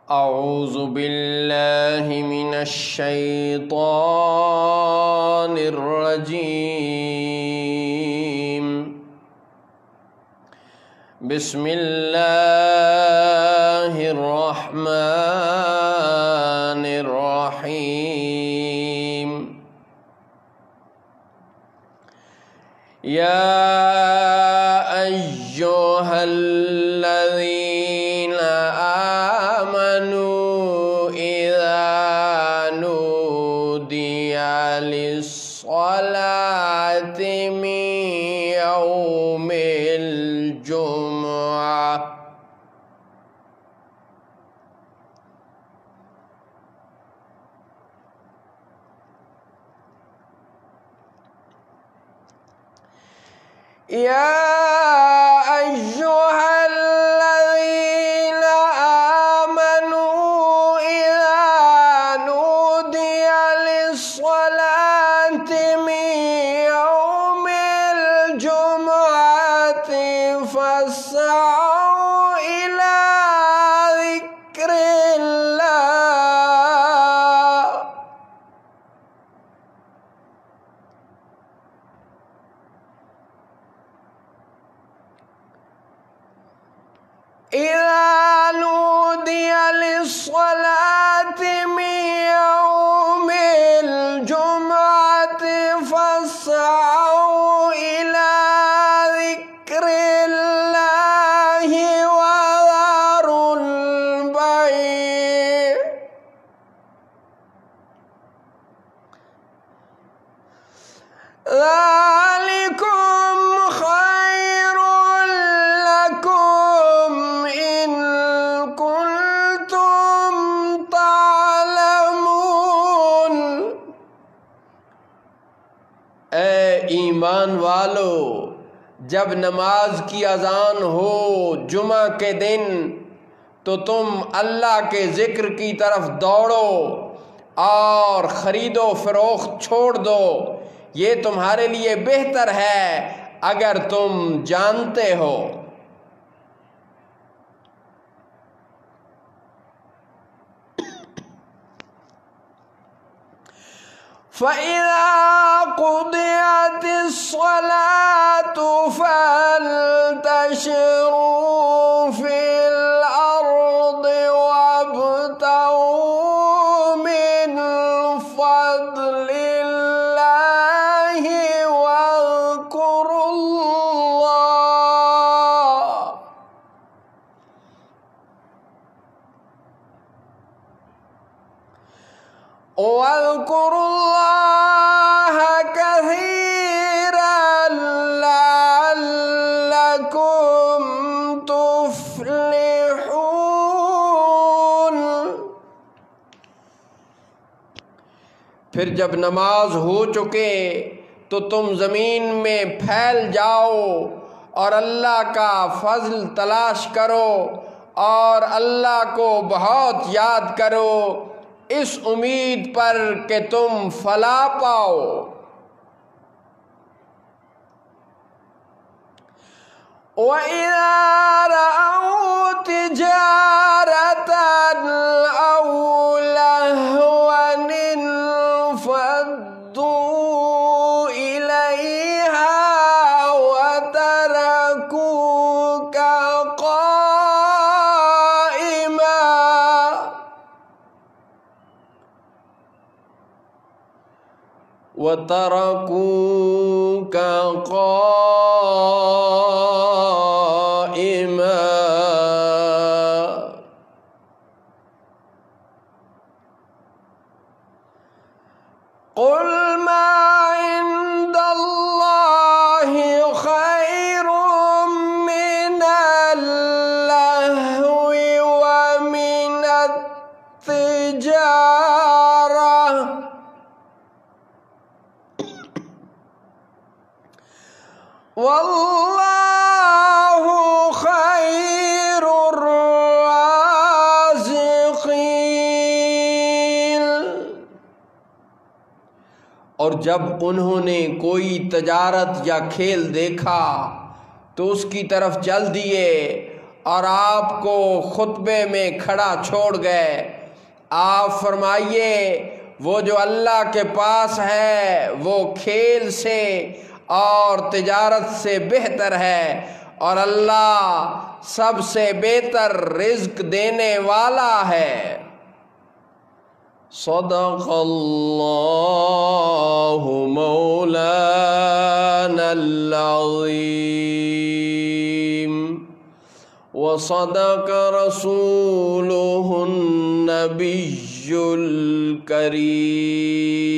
अऊज़ु बिल्लाहि मिनश्शैतानिर रजीम। बिस्मिल्लाहिर रहमानिर रहीम। या अय्युहल्लज़ीना आमनू इज़ा नूदिया लिस्सलाति मिन यौमिल जुमुअह या अय्युहल्लज़ीना आमनू इज़ा नूदिया लिस्सलाति मिन यौमिल जुमुअति फस्अऊ इला ज़िक्रिल्लाह। इज़ा नूदिया लिस्सलाति मिन यौमिल जुमुअति फस्अऊ इला ज़िक्रिल्लाहि व ज़रुल बैअ। ज़ालिकुम खैरुल लकुम इन कुंतुम तालमून। ए ईमान वालो, जब नमाज की अजान हो जुमा के दिन तो तुम अल्लाह के जिक्र की तरफ दौड़ो और खरीदो फरोख्त छोड़ दो। ये तुम्हारे लिए बेहतर है अगर तुम जानते हो। फ़इज़ा क़ुदियतिस्सलातु फ़न्तशिरू फ़िल अर्दि वब्तग़ू मिन फ़ज़्लिल्लाहि वज़्कुरुल्लाह कसीरन लअल्लकुम तुफ़्लिहून। फिर जब नमाज हो चुके तो तुम ज़मीन में फैल जाओ और अल्लाह का फज़ल तलाश करो और अल्लाह को बहुत याद करो, इस उम्मीद पर कि तुम फलाह पाओ। वइज़ा रअऊ तिजारतन औ लहवन इंफ़द्दू इलैहा वतरकूका क़ाइमा। वतरकूका क़ाइमा। क़ुल मा इंदल्लाहि खैरुम मिनल लह्वी व मिनत तिजारा। वल्लाहु खैरुर राज़िक़ीन। और जब उन्होंने कोई तजारत या खेल देखा तो उसकी तरफ चल दिए और आपको खुतबे में खड़ा छोड़ गए। आप फरमाइए वो जो अल्लाह के पास है वो खेल से और तिजारत से बेहतर है, और अल्लाह सबसे बेहतर रिज्क देने वाला है। सदक़ल्लाहु मौलानल अज़ीम व सदक़ रसूलुहुन नबियुल करीम।